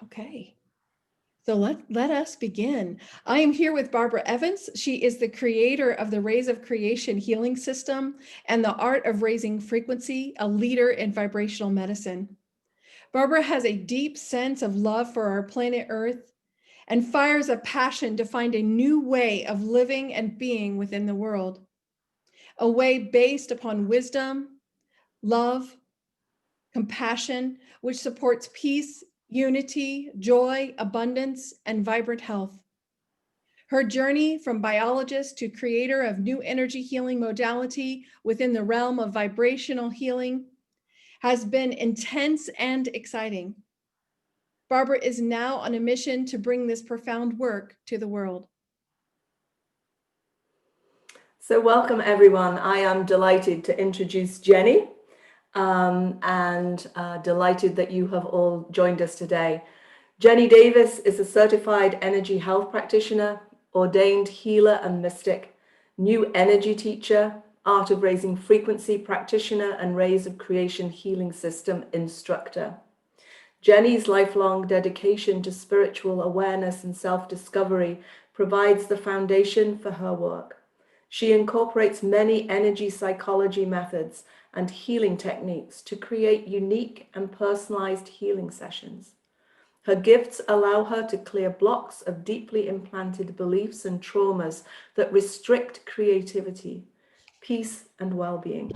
Okay. So let us begin. I am here with Barbara Evans. She is the creator of the Rays of Creation healing system and the art of raising frequency, a leader in vibrational medicine. Barbara has a deep sense of love for our planet Earth and fires a passion to find a new way of living and being within the world, a way based upon wisdom, love, compassion, which supports peace, unity, joy, abundance, and vibrant health. Her journey from biologist to creator of new energy healing modality within the realm of vibrational healing has been intense and exciting. Barbara is now on a mission to bring this profound work to the world. So welcome everyone. I am delighted to introduce Jenny and delighted that you have all joined us today. Jenny Davis is a certified energy health practitioner, ordained healer and mystic, new energy teacher, art of raising frequency practitioner, and Rays of Creation healing system instructor. Jenny's lifelong dedication to spiritual awareness and self-discovery provides the foundation for her work. She incorporates many energy psychology methods and healing techniques to create unique and personalized healing sessions. Her gifts allow her to clear blocks of deeply implanted beliefs and traumas that restrict creativity, peace, and well-being.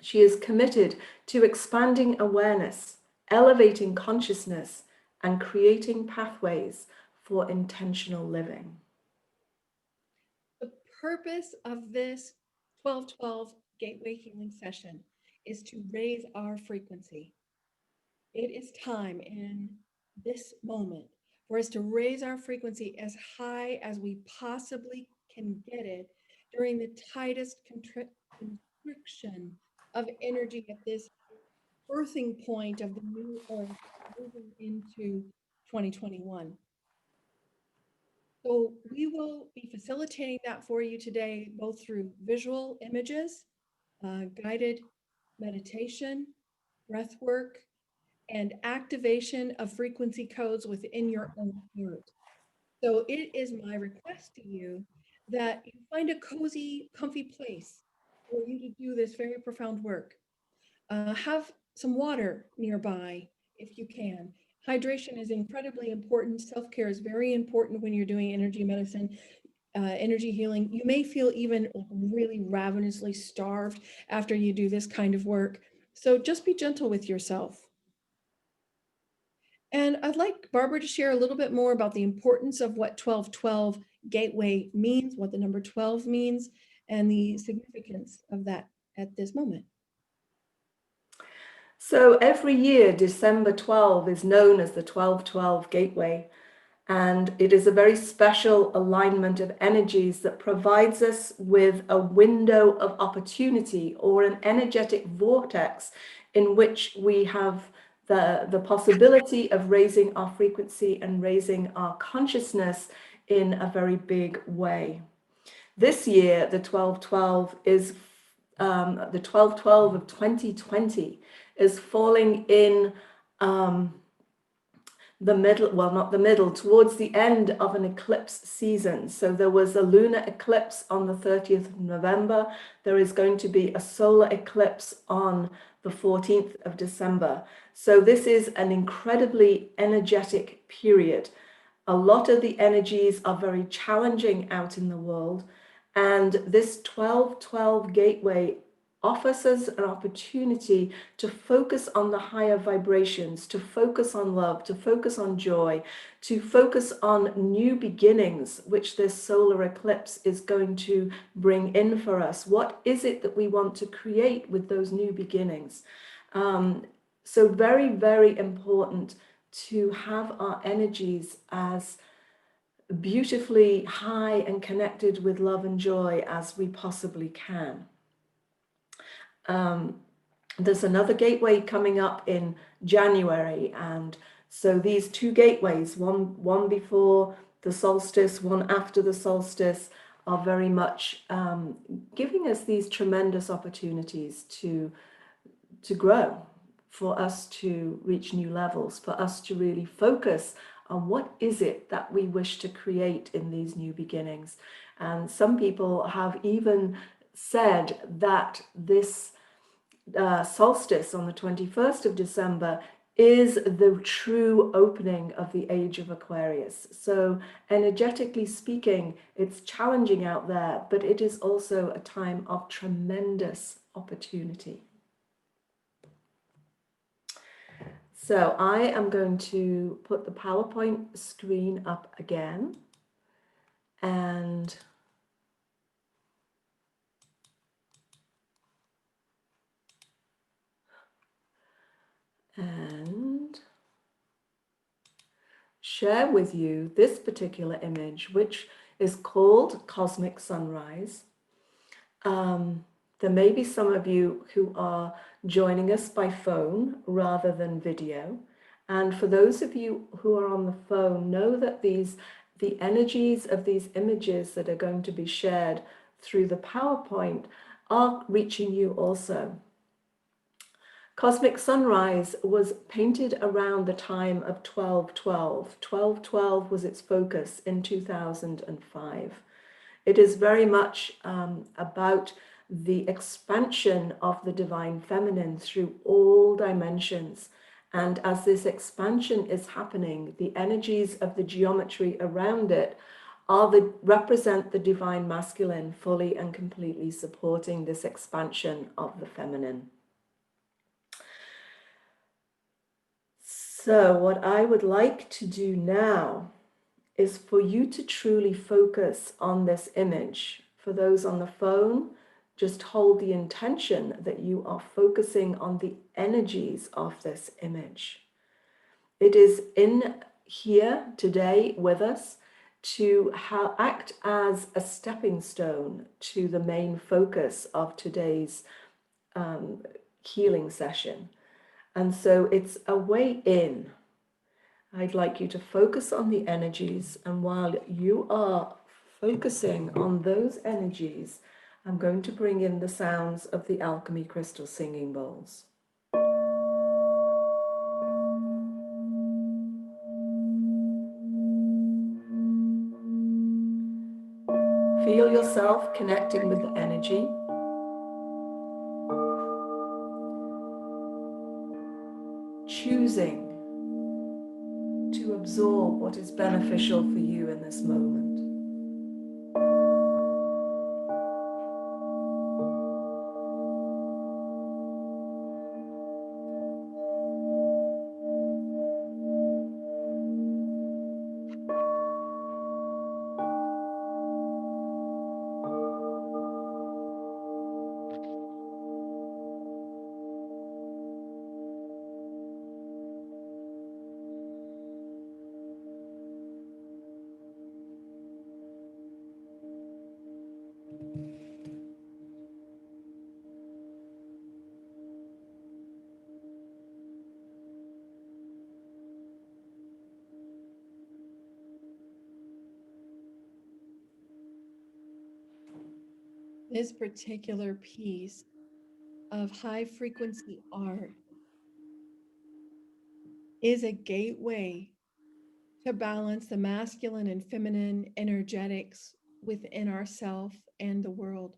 She is committed to expanding awareness, elevating consciousness, and creating pathways for intentional living. The purpose of this 1212 Gateway Healing Session is to raise our frequency. It is time in this moment for us to raise our frequency as high as we possibly can get it during the tightest constriction of energy at this birthing point of the new earth moving into 2021. So we will be facilitating that for you today, both through visual images, guided meditation, breath work, and activation of frequency codes within your own heart. So it is my request to you that you find a cozy, comfy place for you to do this very profound work. Have some water nearby if you can. Hydration is incredibly important. Self-care is very important when you're doing energy medicine, energy healing. You may feel even really ravenously starved after you do this kind of work. So just be gentle with yourself. And I'd like Barbara to share a little bit more about the importance of what 1212 Gateway means, what the number 12 means, and the significance of that at this moment. So every year, December 12 is known as the 1212 Gateway, and it is a very special alignment of energies that provides us with a window of opportunity or an energetic vortex in which we have the possibility of raising our frequency and raising our consciousness in a very big way. This year, the 1212 is the 1212 of 2020 is falling in the middle, well, not the middle, towards the end of an eclipse season. So there was a lunar eclipse on the 30th of November. There is going to be a solar eclipse on the 14th of December. So this is an incredibly energetic period. A lot of the energies are very challenging out in the world. And this 1212 gateway offers us an opportunity to focus on the higher vibrations, to focus on love, to focus on joy, to focus on new beginnings, which this solar eclipse is going to bring in for us. What is it that we want to create with those new beginnings? So very, very important to have our energies as beautifully high and connected with love and joy as we possibly can. There's another gateway coming up in January, and so these two gateways, one before the solstice, one after the solstice, are very much giving us these tremendous opportunities to grow for us to reach new levels, for us to really focus on what is it that we wish to create in these new beginnings. And some people have even said that this solstice on the 21st of December is the true opening of the age of Aquarius. So, energetically speaking, it's challenging out there, but it is also a time of tremendous opportunity. So, I am going to put the PowerPoint screen up again and share with you this particular image, which is called Cosmic Sunrise. There may be some of you who are joining us by phone rather than video. And for those of you who are on the phone, know that the energies of these images that are going to be shared through the PowerPoint are reaching you also. Cosmic Sunrise was painted around the time of 1212. 1212 was its focus in 2005. It is very much about the expansion of the divine feminine through all dimensions. And as this expansion is happening, the energies of the geometry around it represent the divine masculine fully and completely supporting this expansion of the feminine. So what I would like to do now is for you to truly focus on this image. For those on the phone, just hold the intention that you are focusing on the energies of this image. It is in here today with us to act as a stepping stone to the main focus of today's healing session. And so it's a way in. I'd like you to focus on the energies, and while you are focusing on those energies, I'm going to bring in the sounds of the alchemy crystal singing bowls. Feel yourself connecting with the energy. Choosing to absorb what is beneficial for you in this moment. This particular piece of high frequency art is a gateway to balance the masculine and feminine energetics within ourself and the world.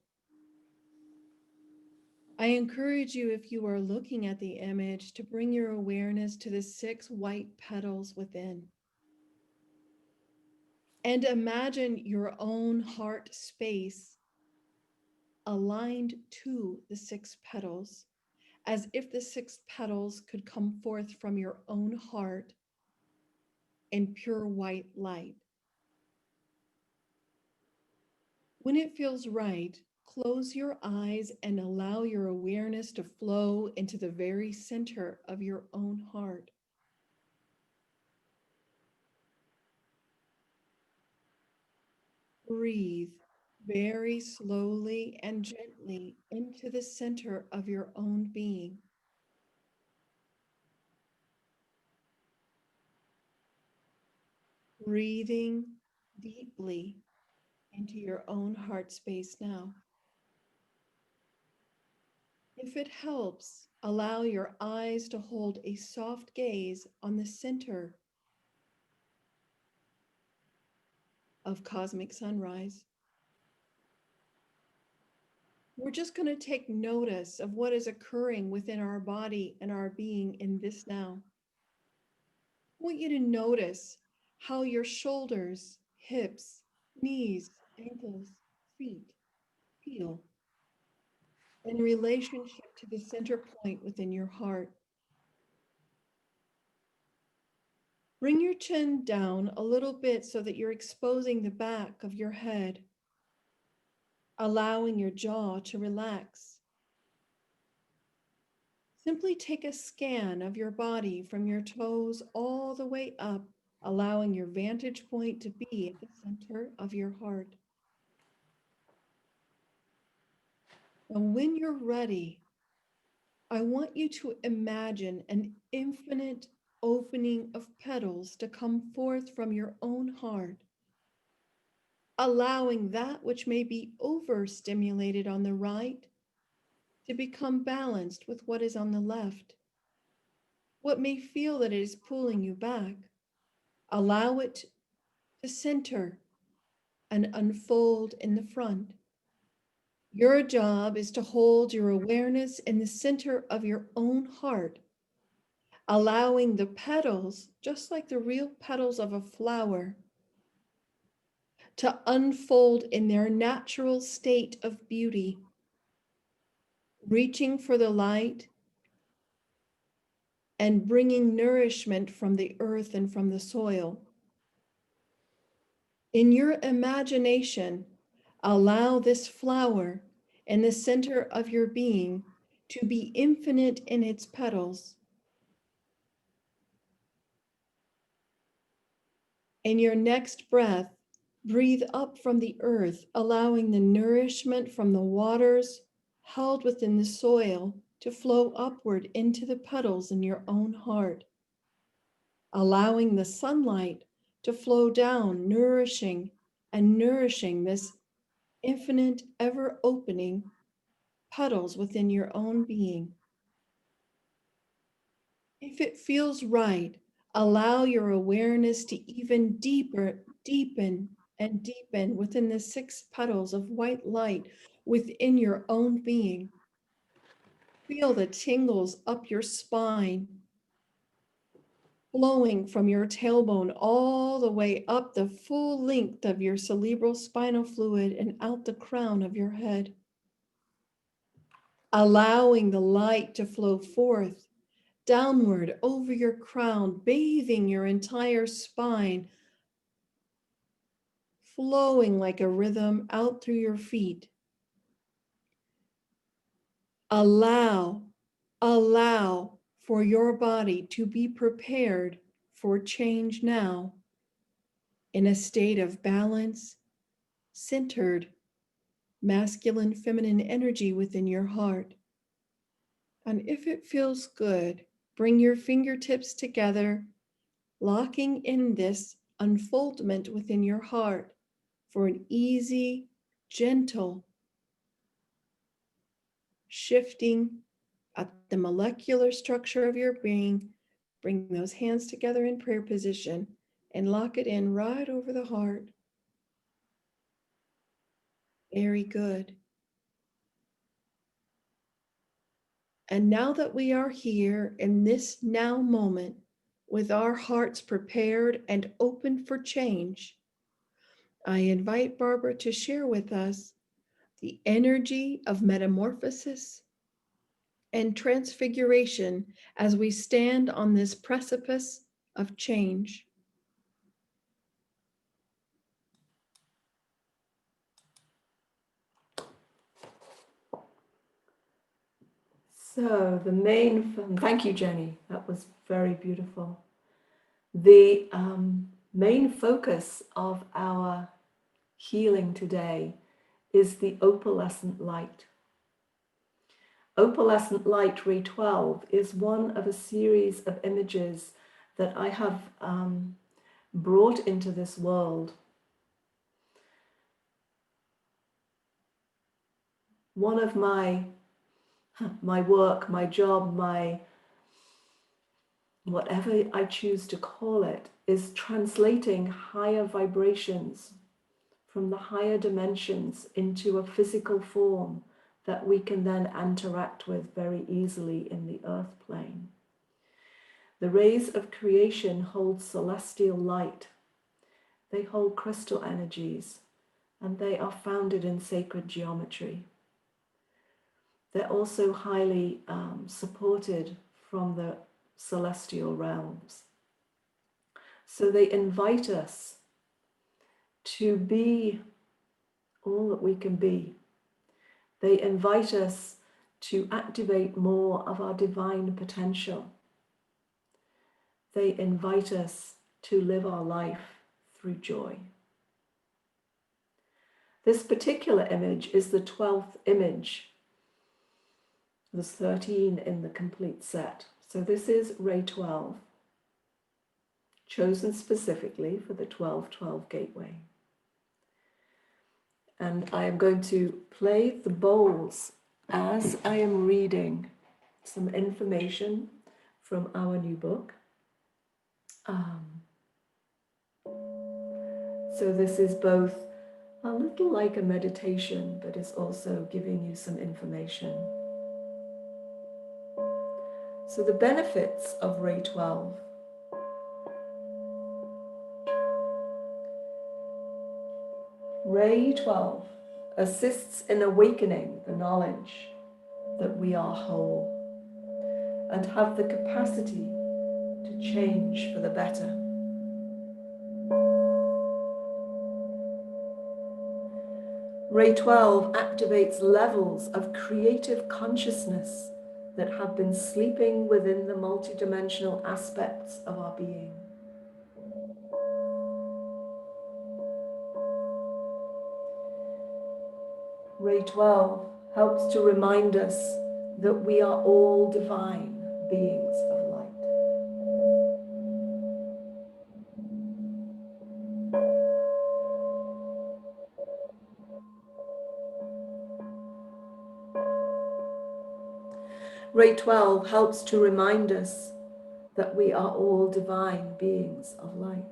I encourage you, if you are looking at the image, to bring your awareness to the 6 white petals within. And imagine your own heart space aligned to the 6 petals, as if the 6 petals could come forth from your own heart in pure white light. When it feels right, close your eyes and allow your awareness to flow into the very center of your own heart. Breathe very slowly and gently into the center of your own being. Breathing deeply into your own heart space now. If it helps, Allow your eyes to hold a soft gaze on the center of cosmic sunrise. We're just going to take notice of what is occurring within our body and our being in this now. I want you to notice how your shoulders, hips, knees, ankles, feet feel in relationship to the center point within your heart. Bring your chin down a little bit so that you're exposing the back of your head, allowing your jaw to relax. Simply take a scan of your body from your toes all the way up, allowing your vantage point to be at the center of your heart. And when you're ready, I want you to imagine an infinite opening of petals to come forth from your own heart, allowing that which may be overstimulated on the right to become balanced with what is on the left. What may feel that it is pulling you back, allow it to center and unfold in the front. Your job is to hold your awareness in the center of your own heart, allowing the petals, just like the real petals of a flower, to unfold in their natural state of beauty, reaching for the light and bringing nourishment from the earth and from the soil. In your imagination, allow this flower in the center of your being to be infinite in its petals. In your next breath, breathe up from the earth, allowing the nourishment from the waters held within the soil to flow upward into the petals in your own heart, allowing the sunlight to flow down, nourishing this infinite, ever opening petals within your own being. If it feels right, allow your awareness to even deepen and deepen within the 6 petals of white light within your own being. Feel the tingles up your spine, flowing from your tailbone all the way up the full length of your cerebral spinal fluid and out the crown of your head. Allowing the light to flow forth downward over your crown, bathing your entire spine, flowing like a rhythm out through your feet. Allow for your body to be prepared for change now in a state of balance, centered, masculine, feminine energy within your heart. And if it feels good, bring your fingertips together, locking in this unfoldment within your heart for an easy, gentle shifting at the molecular structure of your being. Bring those hands together in prayer position and lock it in right over the heart. Very good. And now that we are here in this now moment with our hearts prepared and open for change, I invite Barbara to share with us the energy of metamorphosis and transfiguration as we stand on this precipice of change. So thank you, Jenny. That was very beautiful. The main focus of our healing today is the opalescent light. Opalescent light ray 12 is one of a series of images that I have brought into this world. One of my my work, my job, my whatever I choose to call it, is translating higher vibrations from the higher dimensions into a physical form that we can then interact with very easily in the earth plane. The rays of creation hold celestial light. They hold crystal energies, and they are founded in sacred geometry. They're also highly supported from the celestial realms. So they invite us to be all that we can be. They invite us to activate more of our divine potential. They invite us to live our life through joy. This particular image is the 12th image. There's 13 in the complete set. So this is Ray 12, chosen specifically for the 12-12 gateway. And I am going to play the bowls as I am reading some information from our new book. So this is both a little like a meditation, but it's also giving you some information. So the benefits of Ray 12. Ray 12 assists in awakening the knowledge that we are whole and have the capacity to change for the better. Ray 12 activates levels of creative consciousness that have been sleeping within the multidimensional aspects of our being. Ray 12 helps to remind us that we are all divine beings of light. Ray 12 helps to remind us that we are all divine beings of light.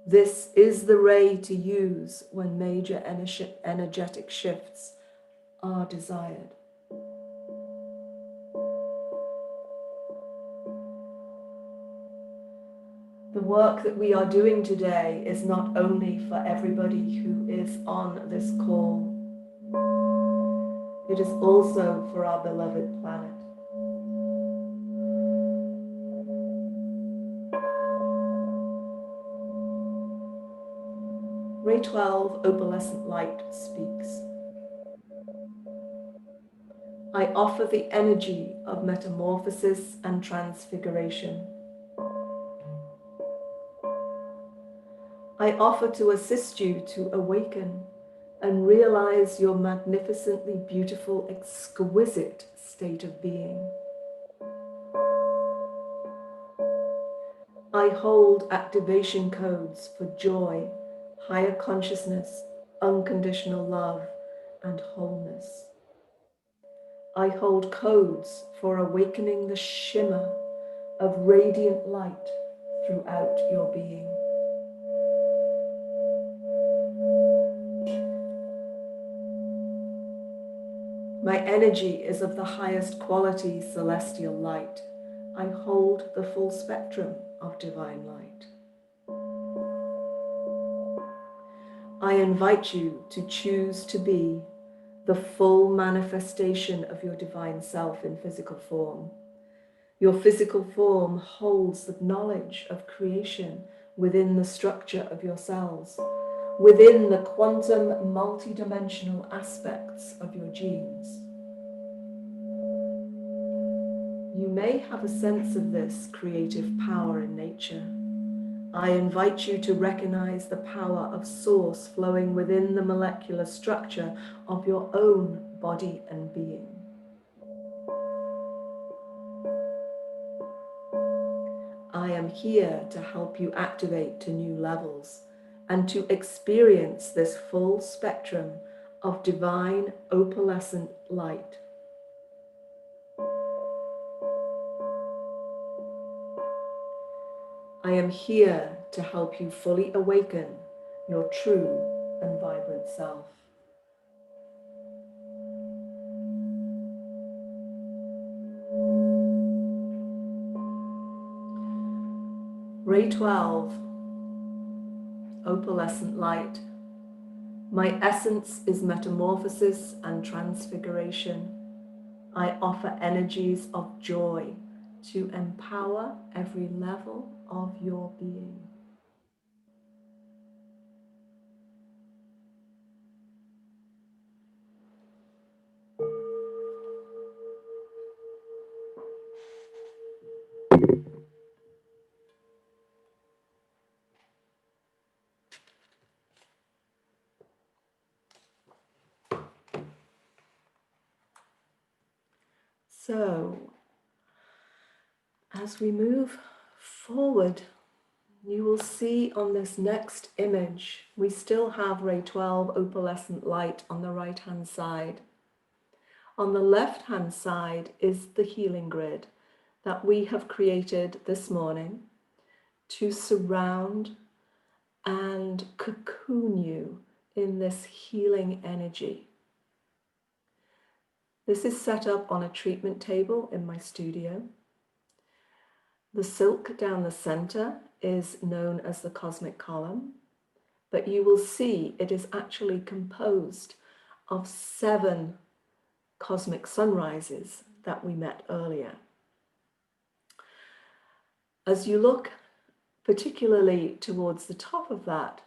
This is the ray to use when major energetic shifts are desired. The work that we are doing today is not only for everybody who is on this call, it is also for our beloved planet. Ray 12, opalescent light, speaks. I offer the energy of metamorphosis and transfiguration. I offer to assist you to awaken and realize your magnificently beautiful, exquisite state of being. I hold activation codes for joy, higher consciousness, unconditional love, and wholeness. I hold codes for awakening the shimmer of radiant light throughout your being. My energy is of the highest quality celestial light. I hold the full spectrum of divine light. I invite you to choose to be the full manifestation of your divine self in physical form. Your physical form holds the knowledge of creation within the structure of your cells, within the quantum multidimensional aspects of your genes. You may have a sense of this creative power in nature. I invite you to recognize the power of source flowing within the molecular structure of your own body and being. I am here to help you activate to new levels and to experience this full spectrum of divine opalescent light. I am here to help you fully awaken your true and vibrant self. Ray 12, opalescent light. My essence is metamorphosis and transfiguration. I offer energies of joy to empower every level of your being. So, as we move forward, you will see on this next image, we still have Ray 12 opalescent light on the right-hand side. On the left-hand side is the healing grid that we have created this morning to surround and cocoon you in this healing energy. This is set up on a treatment table in my studio. The silk down the center is known as the cosmic column, but you will see it is actually composed of 7 cosmic sunrises that we met earlier. As you look particularly towards the top of that,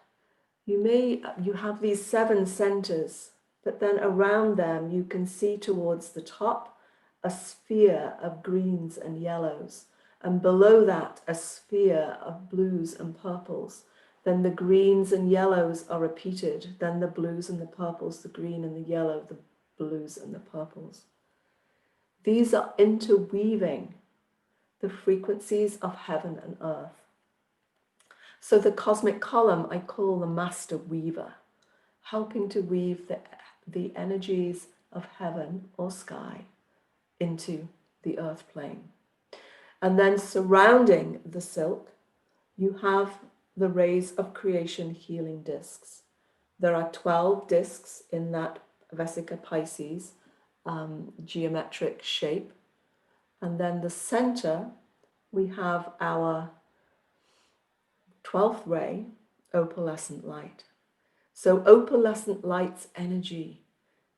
you have these 7 centers, but then around them you can see towards the top a sphere of greens and yellows, and below that a sphere of blues and purples. Then the greens and yellows are repeated, then the blues and the purples, the green and the yellow, the blues and the purples. These are interweaving the frequencies of heaven and earth. So the cosmic column I call the master weaver, helping to weave the energies of heaven or sky into the earth plane. And then surrounding the silk, you have the rays of creation healing discs. There are 12 discs in that Vesica Pisces geometric shape. And then the center, we have our 12th ray, opalescent light. So opalescent light's energy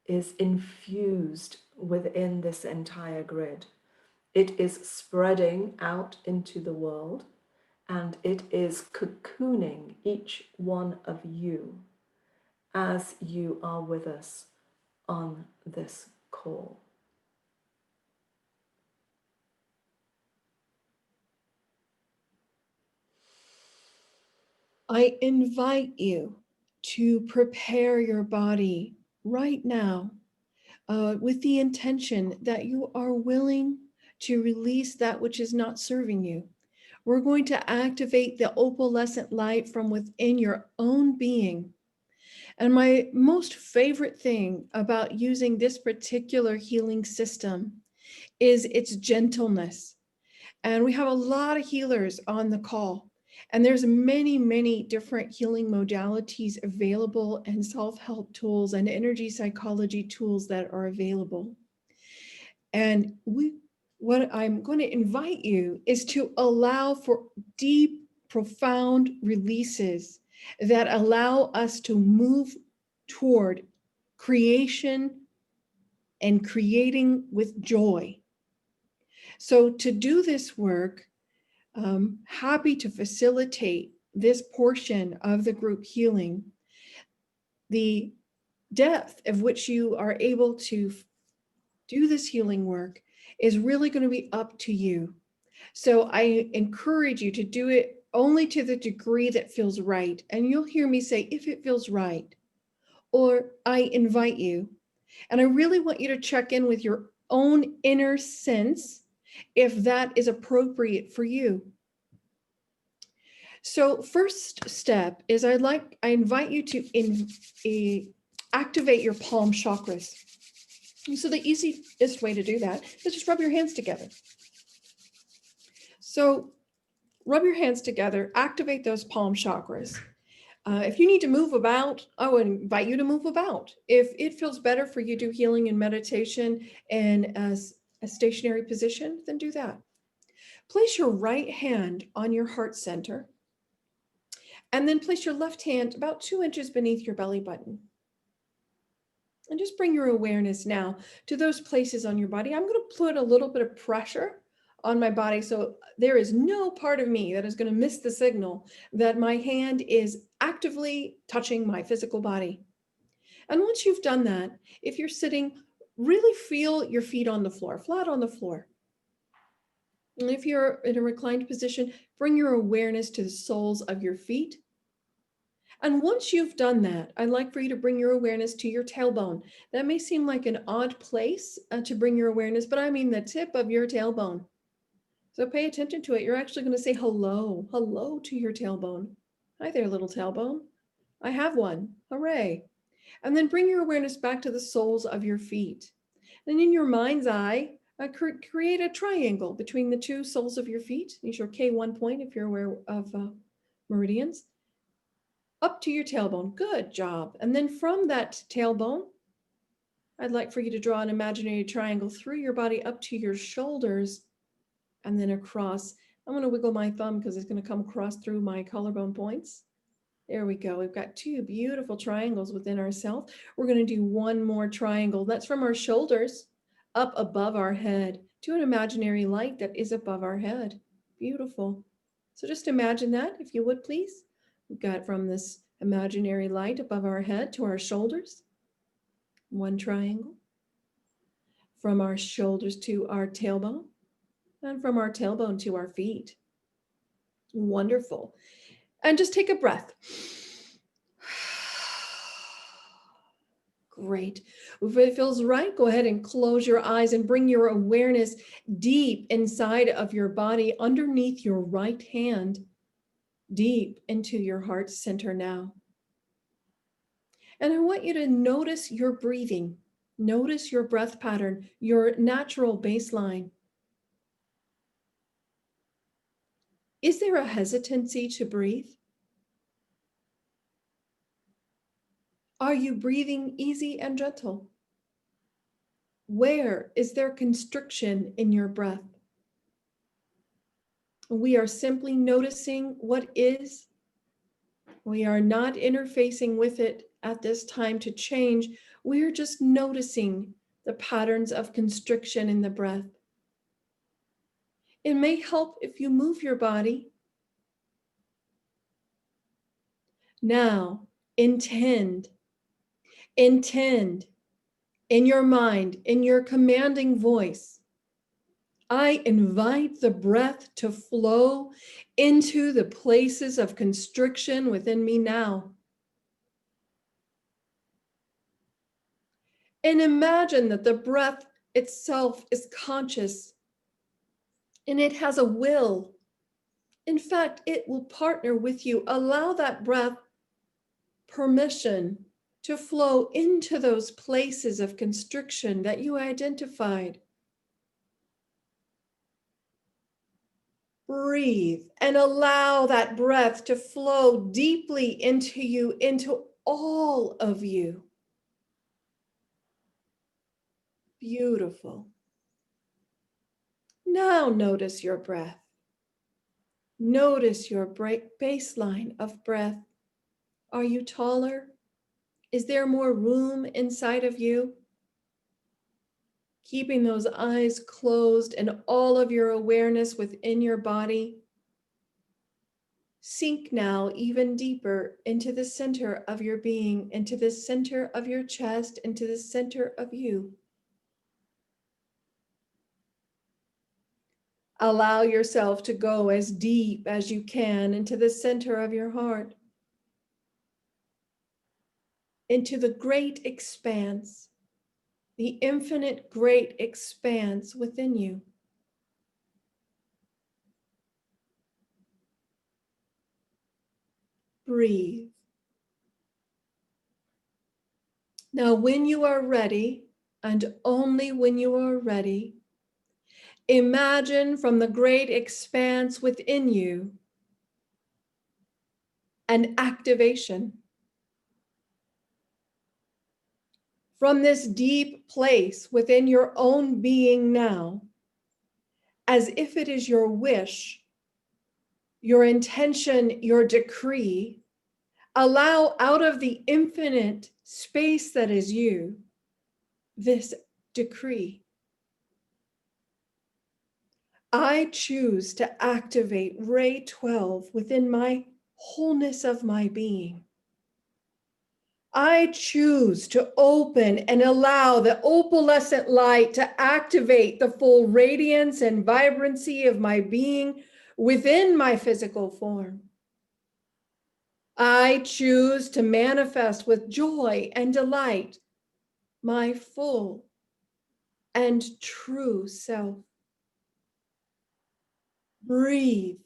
is infused within this entire grid. It is spreading out into the world, and it is cocooning each one of you as you are with us on this call. I invite you to prepare your body right now with the intention that you are willing to release that which is not serving you. We're going to activate the opalescent light from within your own being. And my most favorite thing about using this particular healing system is its gentleness. And we have a lot of healers on the call. And there's many, many different healing modalities available, and self-help tools and energy psychology tools that are available. And what I'm going to invite you is to allow for deep, profound releases that allow us to move toward creation and creating with joy. So to do this work, happy to facilitate this portion of the group healing. The depth of which you are able to do this healing work is really going to be up to you. So I encourage you to do it only to the degree that feels right. And you'll hear me say, if it feels right, or I invite you. And I really want you to check in with your own inner sense if that is appropriate for you. So first step is I invite you to activate your palm chakras. So the easiest way to do that is just rub your hands together. So rub your hands together, activate those palm chakras. If you need to move about, I would invite you to move about. If it feels better for you to do healing and meditation in a stationary position, then do that. Place your right hand on your heart center, and then place your left hand about 2 inches beneath your belly button. And just bring your awareness now to those places on your body. I'm going to put a little bit of pressure on my body, so there is no part of me that is going to miss the signal that my hand is actively touching my physical body. And once you've done that, if you're sitting, really feel your feet on the floor, flat on the floor. And if you're in a reclined position, bring your awareness to the soles of your feet. And once you've done that, I'd like for you to bring your awareness to your tailbone. That may seem like an odd place to bring your awareness, but I mean the tip of your tailbone. So pay attention to it. You're actually going to say hello, hello to your tailbone. Hi there, little tailbone. I have one. Hooray. And then bring your awareness back to the soles of your feet. And in your mind's eye, create a triangle between the two soles of your feet. Use your K1 point if you're aware of meridians. Up to your tailbone. Good job. And then from that tailbone, I'd like for you to draw an imaginary triangle through your body up to your shoulders and then across. I'm going to wiggle my thumb because it's going to come across through my collarbone points. There we go. We've got 2 beautiful triangles within ourselves. We're going to do one more triangle. That's from our shoulders up above our head to an imaginary light that is above our head. Beautiful. So just imagine that, if you would, please. We've got from this imaginary light above our head to our shoulders, one triangle. From our shoulders to our tailbone, and from our tailbone to our feet. Wonderful. And just take a breath. Great. If it feels right, go ahead and close your eyes and bring your awareness deep inside of your body, underneath your right hand, deep into your heart center now. And I want you to notice your breathing. Notice your breath pattern, your natural baseline. Is there a hesitancy to breathe? Are you breathing easy and gentle? Where is there constriction in your breath? We are simply noticing what is. We are not interfacing with it at this time to change. We are just noticing the patterns of constriction in the breath. It may help if you move your body. Now, intend in your mind, in your commanding voice. I invite the breath to flow into the places of constriction within me now. And imagine that the breath itself is conscious and it has a will. In fact, it will partner with you. Allow that breath permission to flow into those places of constriction that you identified. Breathe and allow that breath to flow deeply into you, into all of you. Beautiful. Now notice your breath. Notice your baseline of breath. Are you taller? Is there more room inside of you? Keeping those eyes closed and all of your awareness within your body. Sink now even deeper into the center of your being, into the center of your chest, into the center of you. Allow yourself to go as deep as you can into the center of your heart, into the great expanse, the infinite great expanse within you. Breathe. Now, when you are ready, and only when you are ready, imagine from the great expanse within you an activation. From this deep place within your own being now, as if it is your wish, your intention, your decree, allow out of the infinite space that is you this decree. I choose to activate Ray 12 within my wholeness of my being. I choose to open and allow the opalescent light to activate the full radiance and vibrancy of my being within my physical form. I choose to manifest with joy and delight my full and true self. Breathe.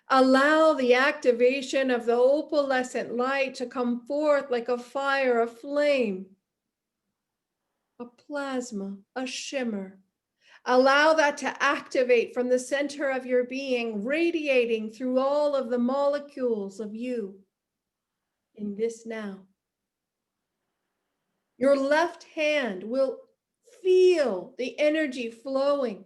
Allow the activation of the opalescent light to come forth like a fire, a flame, a plasma, a shimmer. Allow that to activate from the center of your being, radiating through all of the molecules of you in this now. Your left hand will feel the energy flowing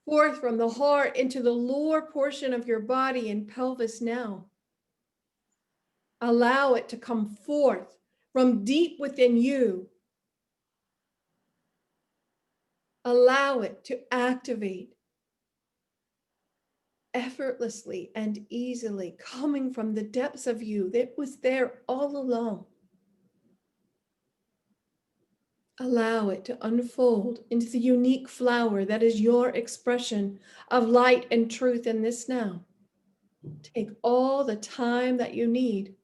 forth from the heart into the lower portion of your body and pelvis now. Allow it to come forth from deep within you. Allow it to activate effortlessly and easily, coming from the depths of you that was there all along. Allow it to unfold into the unique flower that is your expression of light and truth in this now. Take all the time that you need.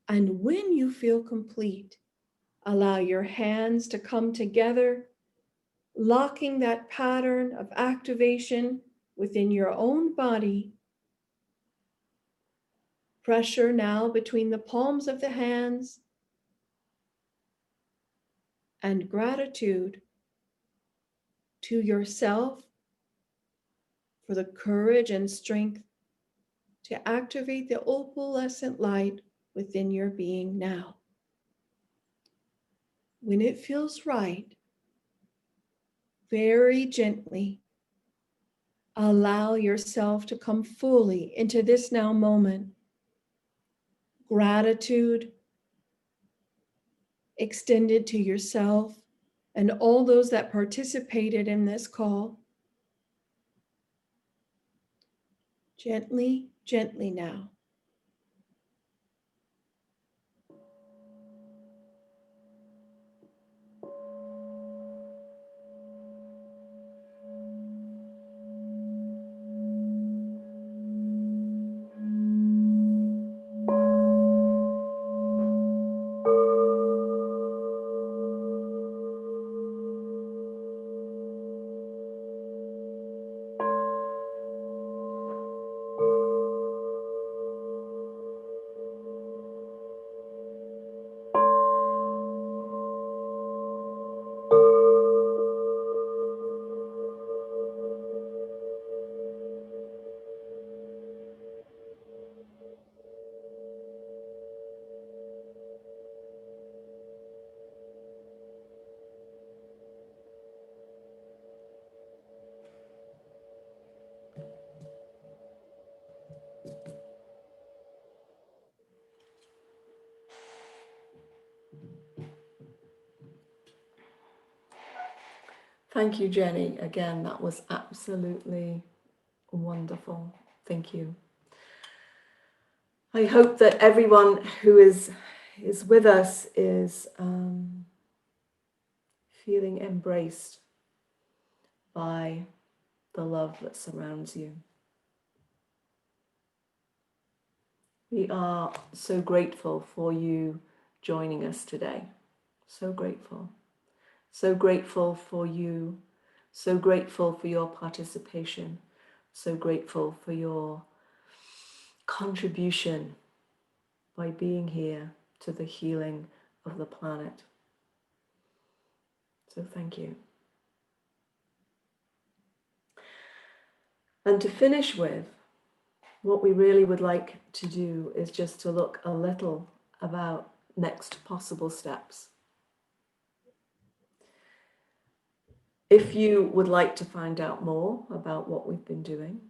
And when you feel complete, allow your hands to come together, locking that pattern of activation within your own body. Pressure now between the palms of the hands, and gratitude to yourself for the courage and strength to activate the opalescent light within your being now. When it feels right, very gently allow yourself to come fully into this now moment. Gratitude extended to yourself and all those that participated in this call. Gently, gently now. Thank you, Jenny. Again, that was absolutely wonderful. Thank you. I hope that everyone who is with us is feeling embraced by the love that surrounds you. We are so grateful for you joining us today. So grateful. So grateful for you. So grateful for your participation. So grateful for your contribution by being here to the healing of the planet. So thank you. And to finish with, what we really would like to do is just to look a little about next possible steps. If you would like to find out more about what we've been doing,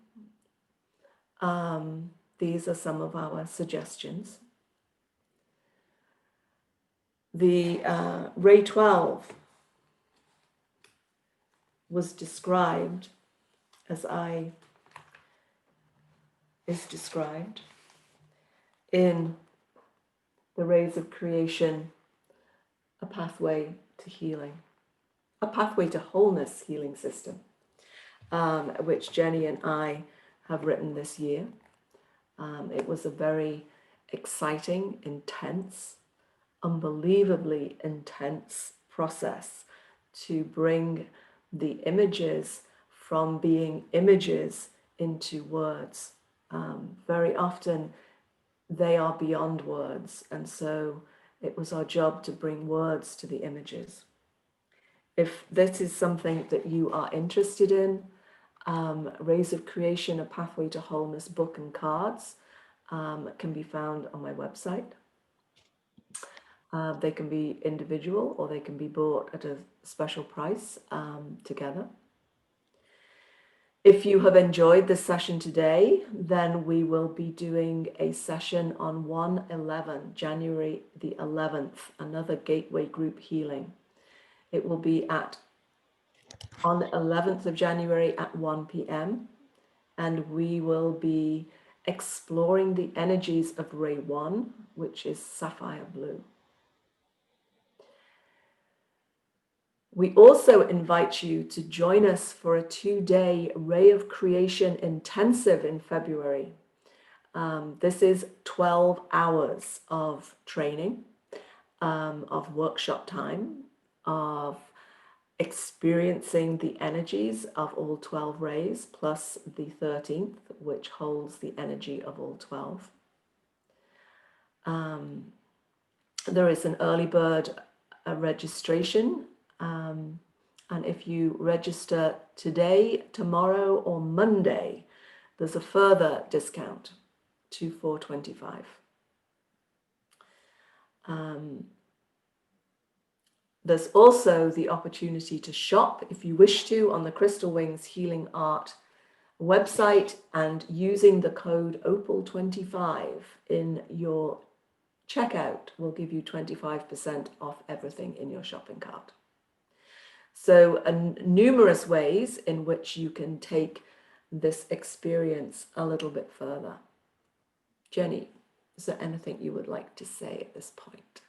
these are some of our suggestions. The Ray 12 was described as is described in the Rays of Creation, a pathway to healing, a pathway to wholeness healing system, which Jenny and I have written this year. It was a very exciting, intense, unbelievably intense process to bring the images from being images into words. Very often they are beyond words, and so it was our job to bring words to the images. If this is something that you are interested in, Rays of Creation, a Pathway to Wholeness book and cards can be found on my website. They can be individual or they can be bought at a special price together. If you have enjoyed this session today, then we will be doing a session on 1/11, January the 11th, another Gateway Group Healing. It will be on the 11th of January at 1 p.m. and we will be exploring the energies of Ray 1, which is sapphire blue. We also invite you to join us for a 2-day Ray of Creation intensive in February. This is 12 hours of training, of workshop time, of experiencing the energies of all 12 rays, plus the 13th, which holds the energy of all 12. There is an early bird registration. And if you register today, tomorrow, or Monday, there's a further discount to $425. There's also the opportunity to shop, if you wish to, on the Crystal Wings Healing Art website, and using the code OPAL25 in your checkout will give you 25% off everything in your shopping cart. So numerous ways in which you can take this experience a little bit further. Jenny, is there anything you would like to say at this point?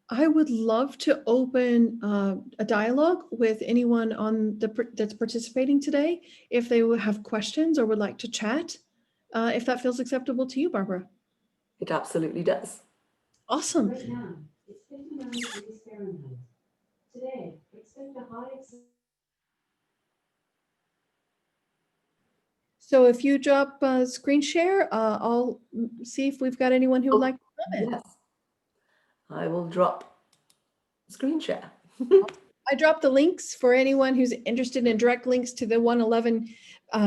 I would love to open a dialogue with anyone on that's participating today, if they would have questions or would like to chat, if that feels acceptable to you, Barbara. It absolutely does. Awesome. Right now, it's 59 degrees Fahrenheit. Today, expect a high. So if you drop screen share, I'll see if we've got anyone who would like to comment. Yes, I will drop screen share. I dropped the links for anyone who's interested in direct links to the 111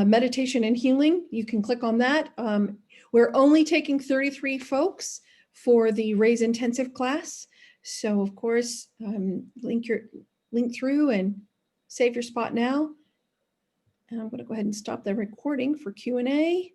meditation and healing. You can click on that. We're only taking 33 folks for the Raise Intensive class. So of course, link through and save your spot now. And I'm going to go ahead and stop the recording for Q&A.